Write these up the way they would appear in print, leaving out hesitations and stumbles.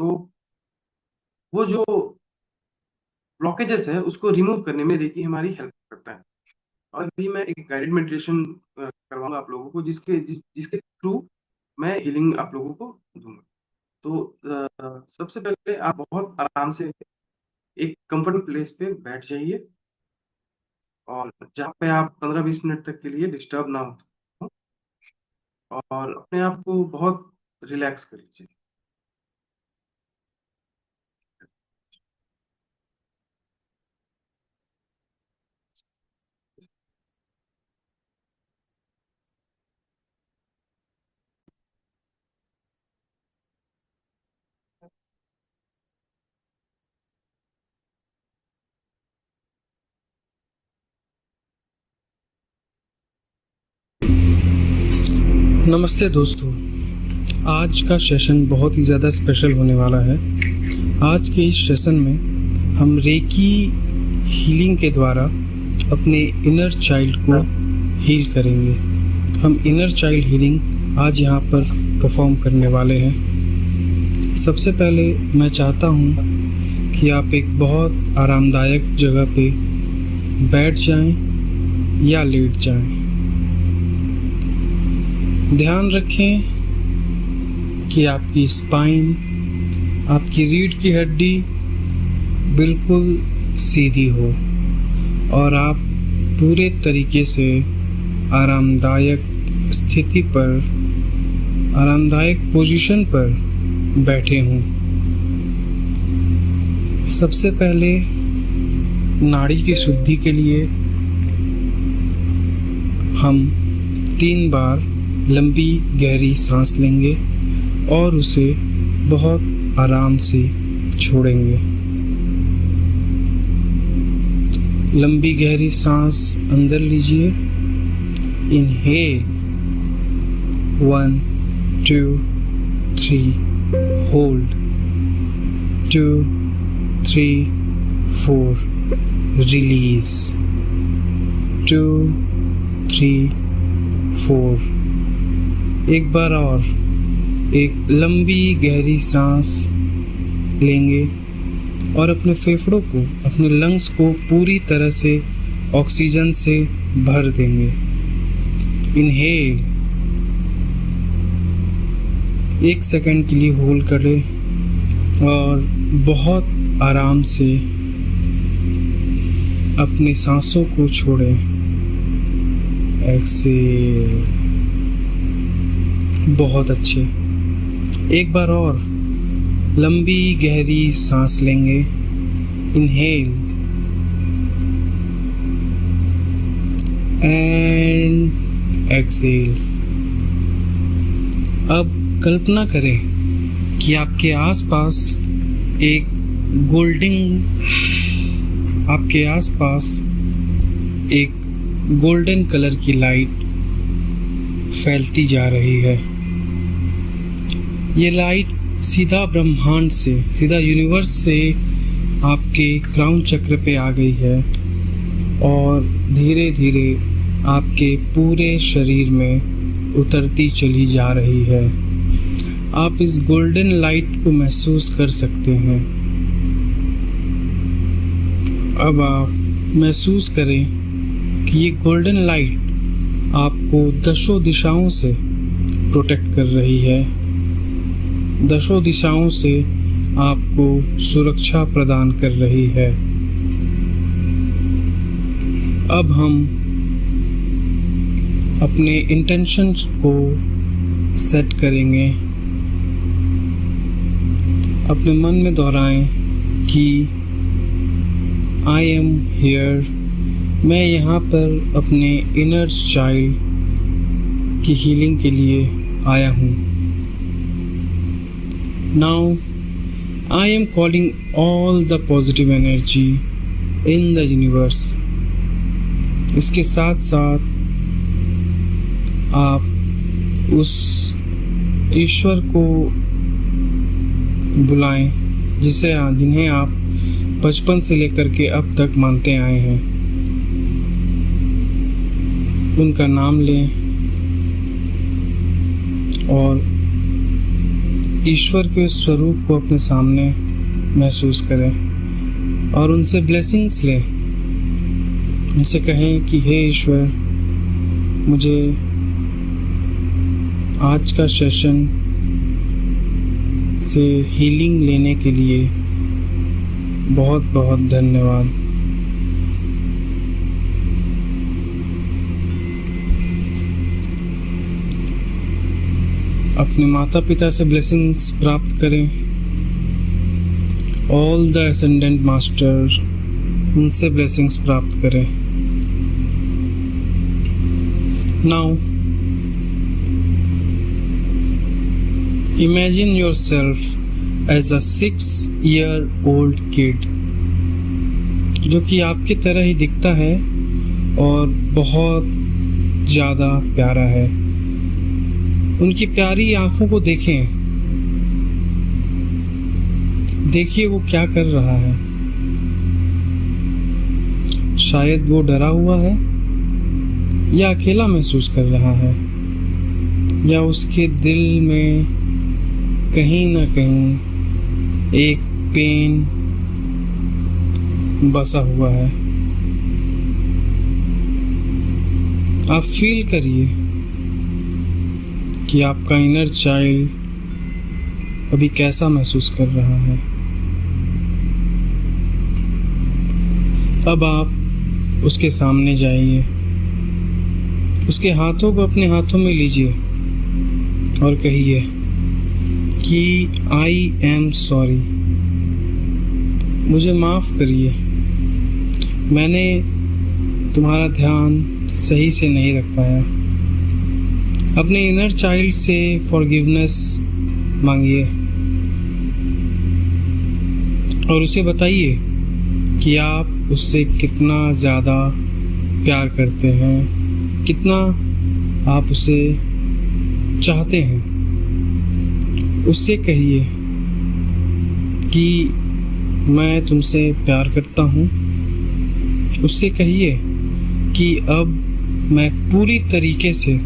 तो वो जो ब्लॉकेजेस है उसको रिमूव करने में रेकी हमारी हेल्प करता है। और अभी मैं एक गाइडेड मेडिटेशन करवाऊंगा आप लोगों को, जिसके थ्रू मैं हीलिंग आप लोगों को दूंगा। तो सबसे पहले आप बहुत आराम से एक कंफर्टेबल प्लेस पे बैठ जाइए, और जहाँ पे आप 15-20 मिनट तक के लिए डिस्टर्ब ना हो, और अपने आप को बहुत रिलैक्स कर लीजिए। नमस्ते दोस्तों, आज का सेशन बहुत ही ज़्यादा स्पेशल होने वाला है। आज के इस सेशन में हम रेकी हीलिंग के द्वारा अपने इनर चाइल्ड को हील करेंगे। हम इनर चाइल्ड हीलिंग आज यहाँ पर परफॉर्म करने वाले हैं। सबसे पहले मैं चाहता हूँ कि आप एक बहुत आरामदायक जगह पे बैठ जाएं या लेट जाएं। ध्यान रखें कि आपकी स्पाइन, आपकी रीढ़ की हड्डी बिल्कुल सीधी हो और आप पूरे तरीके से आरामदायक स्थिति पर, आरामदायक पोजीशन पर बैठे हों। सबसे पहले नाड़ी की शुद्धि के लिए हम 3 बार लंबी गहरी सांस लेंगे और उसे बहुत आराम से छोड़ेंगे। लंबी गहरी सांस अंदर लीजिए। Inhale 1 2 3, hold 2 3 4, release 2 3 4। एक बार और एक लंबी गहरी सांस लेंगे और अपने फेफड़ों को, अपने लंग्स को पूरी तरह से ऑक्सीजन से भर देंगे। इनहेल 1 सेकंड के लिए होल्ड करें और बहुत आराम से अपनी सांसों को छोड़ें। एक्सेल। बहुत अच्छे। एक बार और लंबी गहरी सांस लेंगे। Inhale and exhale. अब कल्पना करें कि आपके आसपास एक गोल्डन कलर की लाइट फैलती जा रही है। ये लाइट सीधा ब्रह्मांड से, सीधा यूनिवर्स से आपके क्राउन चक्र पे आ गई है और धीरे धीरे आपके पूरे शरीर में उतरती चली जा रही है। आप इस गोल्डन लाइट को महसूस कर सकते हैं। अब आप महसूस करें कि ये गोल्डन लाइट आपको दशों दिशाओं से प्रोटेक्ट कर रही है, दशों दिशाओं से आपको सुरक्षा प्रदान कर रही है। अब हम अपने इंटेंशंस को सेट करेंगे। अपने मन में दोहराएं कि आई एम हियर। मैं यहाँ पर अपने इनर चाइल्ड की हीलिंग के लिए आया हूँ। Now I am calling all the positive energy in the universe. इसके साथ साथ आप उस ईश्वर को बुलाएं जिन्हें आप बचपन से लेकर के अब तक मानते आए हैं। उनका नाम लें और ईश्वर के उस स्वरूप को अपने सामने महसूस करें और उनसे ब्लेसिंग्स लें। उनसे कहें कि हे ईश्वर, मुझे आज का सेशन से हीलिंग लेने के लिए बहुत बहुत धन्यवाद। अपने माता पिता से ब्लेसिंग्स प्राप्त करें। ऑल द असेंडेंट मास्टर, उनसे ब्लेसिंग्स प्राप्त करें। Now imagine yourself as a 6-year-old kid, जो कि आपकी तरह ही दिखता है और बहुत ज़्यादा प्यारा है। उनकी प्यारी आंखों को देखें, देखिए वो क्या कर रहा है। शायद वो डरा हुआ है या अकेला महसूस कर रहा है, या उसके दिल में कहीं ना कहीं एक पेन बसा हुआ है। आप फील करिए कि आपका इनर चाइल्ड अभी कैसा महसूस कर रहा है। अब आप उसके सामने जाइए, उसके हाथों को अपने हाथों में लीजिए और कहिए कि आई एम सॉरी, मुझे माफ़ करिए, मैंने तुम्हारा ध्यान सही से नहीं रख पाया। अपने इनर चाइल्ड से फॉरगिवनेस मांगिए और उसे बताइए कि आप उससे कितना ज़्यादा प्यार करते हैं, कितना आप उसे चाहते हैं। उससे कहिए कि मैं तुमसे प्यार करता हूँ। उससे कहिए कि अब मैं पूरी तरीके से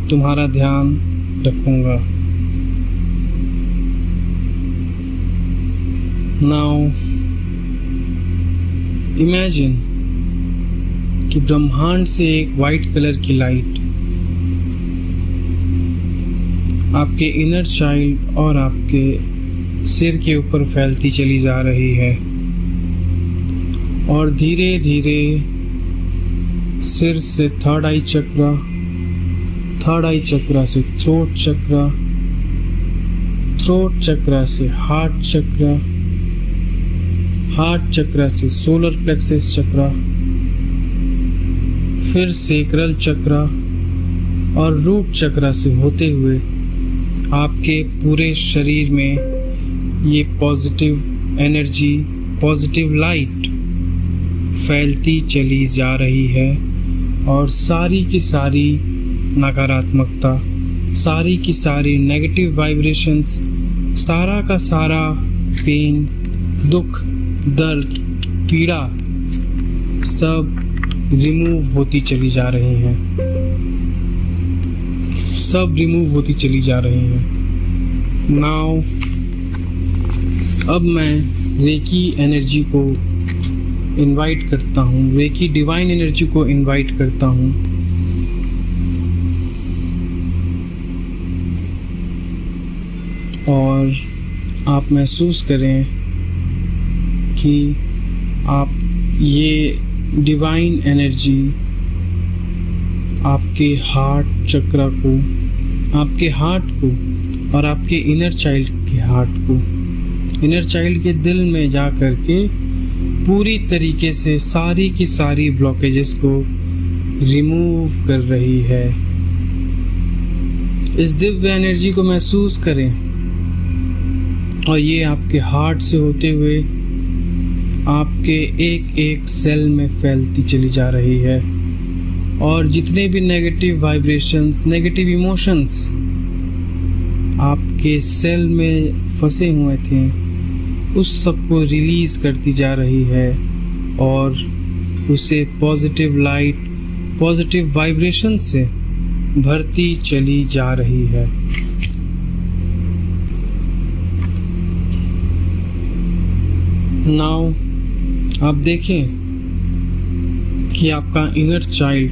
तुम्हारा ध्यान रखूँगा। नाउ इमेजिन कि ब्रह्मांड से एक वाइट कलर की लाइट आपके इनर चाइल्ड और आपके सिर के ऊपर फैलती चली जा रही है और धीरे धीरे सिर से थर्ड आई चक्रा, थर्ड आई चक्रा से थ्रोट चक्रा, थ्रोट चक्रा से हार्ट चक्रा, हार्ट चक्रा से सोलर प्लेक्सस चक्रा, फिर सेक्रल चक्रा और रूट चक्रा से होते हुए आपके पूरे शरीर में ये पॉजिटिव एनर्जी, पॉजिटिव लाइट फैलती चली जा रही है और सारी की सारी नकारात्मकता, सारी की सारी नेगेटिव वाइब्रेशंस, सारा का सारा पेन, दुख, दर्द, पीड़ा सब रिमूव होती चली जा रही हैं, सब रिमूव होती चली जा रही हैं। नाउ अब मैं रेकी एनर्जी को इनवाइट करता हूँ, रेकी डिवाइन एनर्जी को इनवाइट करता हूँ। और आप महसूस करें कि आप ये डिवाइन एनर्जी आपके हार्ट चक्रा को, आपके हार्ट को और आपके इनर चाइल्ड के हार्ट को, इनर चाइल्ड के दिल में जा कर के पूरी तरीके से सारी की सारी ब्लॉकेजेस को रिमूव कर रही है। इस दिव्य एनर्जी को महसूस करें और ये आपके हार्ट से होते हुए आपके एक एक सेल में फैलती चली जा रही है और जितने भी नेगेटिव वाइब्रेशंस, नेगेटिव इमोशंस आपके सेल में फंसे हुए थे उस सब को रिलीज़ करती जा रही है और उसे पॉजिटिव लाइट, पॉजिटिव वाइब्रेशन से भरती चली जा रही है। नाउ आप देखें कि आपका इनर चाइल्ड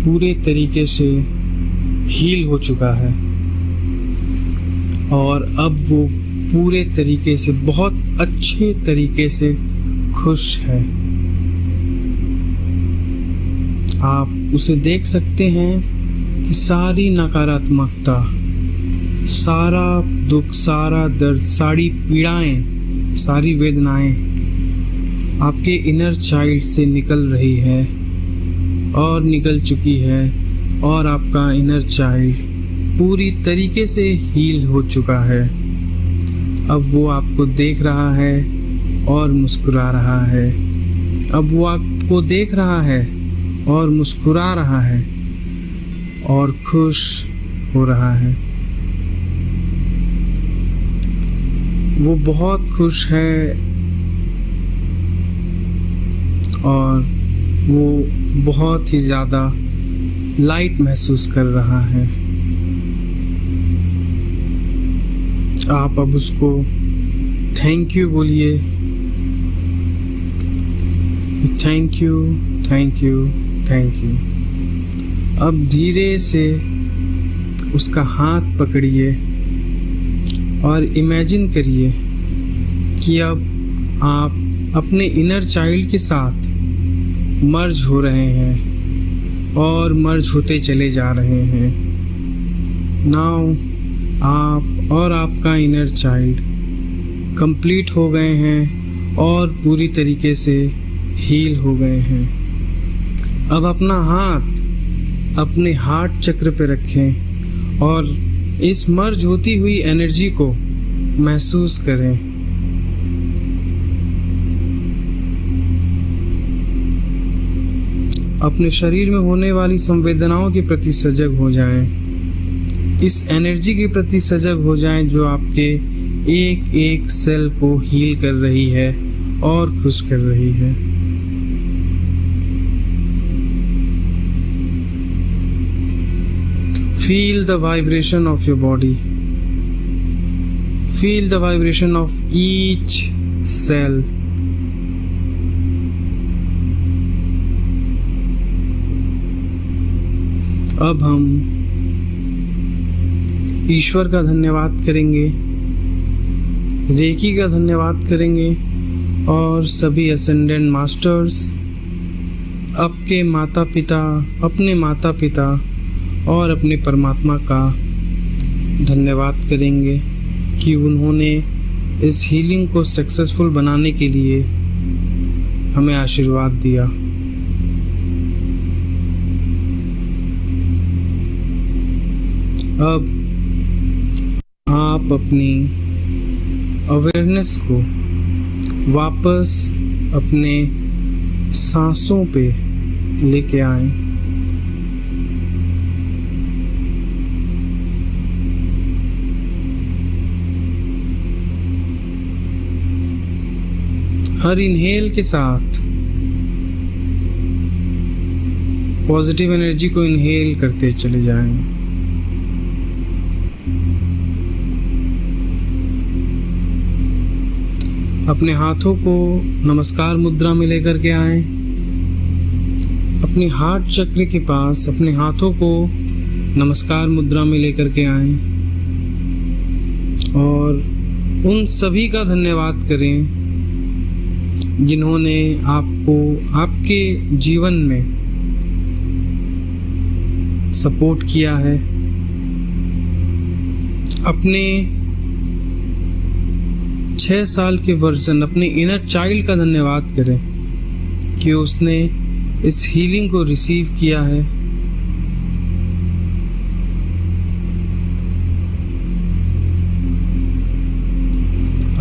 पूरे तरीके से हील हो चुका है और अब वो पूरे तरीके से बहुत अच्छे तरीके से खुश है। आप उसे देख सकते हैं कि सारी नकारात्मकता, सारा दुख, सारा दर्द, सारी पीड़ाएं, सारी वेदनाएं आपके इनर चाइल्ड से निकल रही है और निकल चुकी है और आपका इनर चाइल्ड पूरी तरीके से हील हो चुका है। अब वो आपको देख रहा है और मुस्कुरा रहा है। अब वो आपको देख रहा है और मुस्कुरा रहा है और खुश हो रहा है। वो बहुत खुश है और वो बहुत ही ज़्यादा लाइट महसूस कर रहा है। आप अब उसको थैंक यू बोलिए। Thank you, thank you, thank you. अब धीरे से उसका हाथ पकड़िए और इमेजिन करिए कि अब आप अपने इनर चाइल्ड के साथ मर्ज हो रहे हैं और मर्ज होते चले जा रहे हैं। नाउ आप और आपका इनर चाइल्ड कंप्लीट हो गए हैं और पूरी तरीके से हील हो गए हैं। अब अपना हाथ अपने हार्ट चक्र पे रखें और इस मर्ज होती हुई एनर्जी को महसूस करें। अपने शरीर में होने वाली संवेदनाओं के प्रति सजग हो जाएं। इस एनर्जी के प्रति सजग हो जाएं जो आपके एक एक सेल को हील कर रही है और खुश कर रही है। Feel the vibration of your body. Feel the vibration of each cell. अब हम ईश्वर का धन्यवाद करेंगे, रेकी का धन्यवाद करेंगे और सभी असेंडेंट मास्टर्स, आपके माता पिता, अपने माता पिता और अपने परमात्मा का धन्यवाद करेंगे कि उन्होंने इस हीलिंग को सक्सेसफुल बनाने के लिए हमें आशीर्वाद दिया। अब आप अपनी अवेयरनेस को वापस अपने सांसों पे लेके आएं। हर इनहेल के साथ पॉजिटिव एनर्जी को इनहेल करते चले जाएं। अपने हाथों को नमस्कार मुद्रा में लेकर के आएं। अपने हार्ट चक्र के पास अपने हाथों को नमस्कार मुद्रा में लेकर के आएं और उन सभी का धन्यवाद करें जिन्होंने आपको आपके जीवन में सपोर्ट किया है। अपने 6 साल के वर्जन, अपने इनर चाइल्ड का धन्यवाद करें कि उसने इस हीलिंग को रिसीव किया है।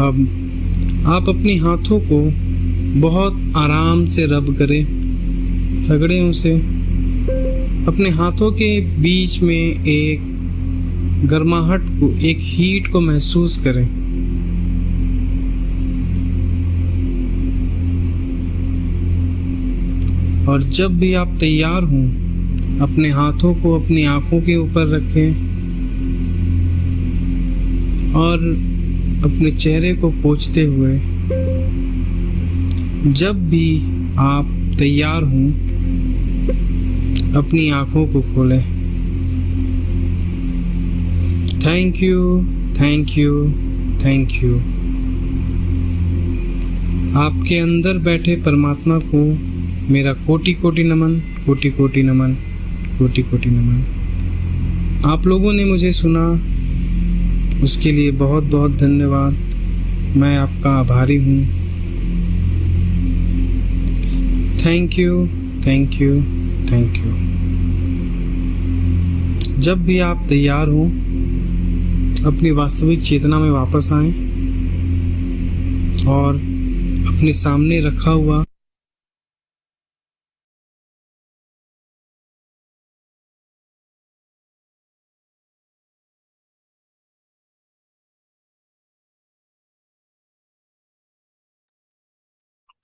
अब आप अपने हाथों को बहुत आराम से रब करें, रगड़ें उसे। अपने हाथों के बीच में एक गर्माहट को, एक हीट को महसूस करें। और जब भी आप तैयार हों, अपने हाथों को अपनी आंखों के ऊपर रखें और अपने चेहरे को पोंछते हुए जब भी आप तैयार हों अपनी आंखों को खोलें। Thank you, thank you, thank you. आपके अंदर बैठे परमात्मा को मेरा कोटि कोटि नमन, कोटि कोटि नमन, कोटि कोटि नमन। आप लोगों ने मुझे सुना, उसके लिए बहुत बहुत धन्यवाद। मैं आपका आभारी हूँ। Thank you, thank you, thank you. जब भी आप तैयार हों अपनी वास्तविक चेतना में वापस आएं और अपने सामने रखा हुआ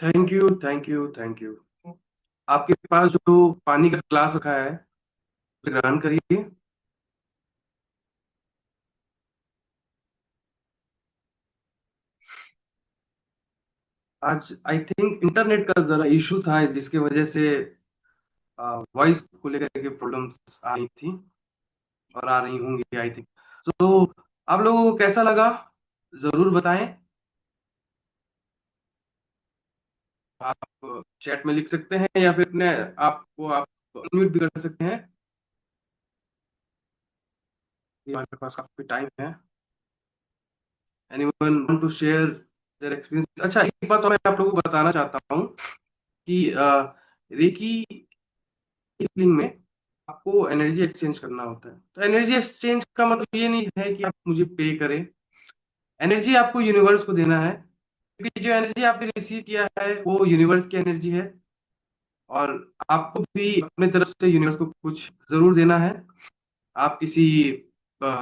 thank you, thank you, thank you. आपके पास जो पानी का ग्लास रखा है ग्रहण करिए। आज आई थिंक इंटरनेट का जरा इशू था जिसकी वजह से वॉइस को लेकर के प्रॉब्लम्स आ रही थी और आ रही होंगी आई थिंक। तो आप लोगों को कैसा लगा जरूर बताएं। आप चैट में लिख सकते हैं या फिर अपने आपको आप अनम्यूट भी कर सकते हैं। ये हमारे पास काफी टाइम है। Anyone want to share their experience? अच्छा, एक बात तो मैं आप लोगों को बताना चाहता हूँ कि रेकी हीलिंग में आपको एनर्जी एक्सचेंज करना होता है। तो एनर्जी एक्सचेंज का मतलब ये नहीं है कि आप मुझे पे करें। एनर्जी आपको यूनिवर्स को देना है, क्योंकि जो एनर्जी आपने रिसीव किया है वो यूनिवर्स की एनर्जी है। और आपको भी अपने तरफ से यूनिवर्स को कुछ जरूर देना है। आप किसी अ,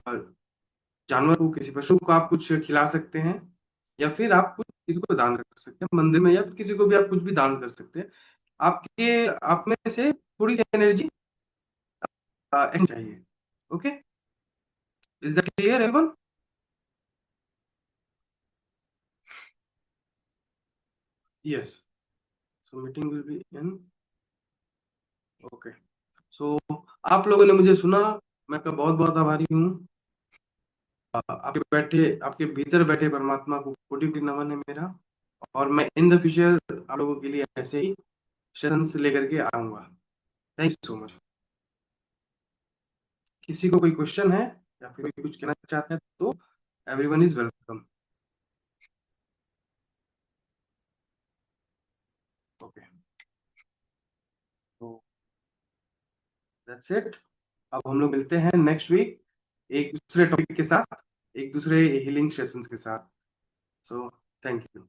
जानवर को, किसी पशु को आप कुछ खिला सकते हैं, या फिर आप कुछ किसी को दान कर सकते हैं मंदिर में, या फिर किसी को भी आप कुछ भी दान कर सकते हैं। आपके आप में से थोड़ी सी एनर्जी चाहिए। Okay, is that clear everyone? Yes, so meeting will be in. Okay, so आप लोगों ने मुझे सुना, मैं आपका बहुत बहुत आभारी हूँ। आपके भीतर बैठे परमात्मा को कोटि कोटि नमन है मेरा। और मैं इन द फ्यूचर आप लोगों के लिए ऐसे ही सेशंस लेकर के आऊंगा। Thank you so much. किसी को कोई क्वेश्चन है या फिर कोई कुछ कहना चाहते हैं तो एवरीवन इज वेलकम। ओके, तो दैट्स इट। अब हम लोग मिलते हैं नेक्स्ट वीक एक दूसरे टॉपिक के साथ, एक दूसरे हीलिंग सेशंस के साथ। So thank you.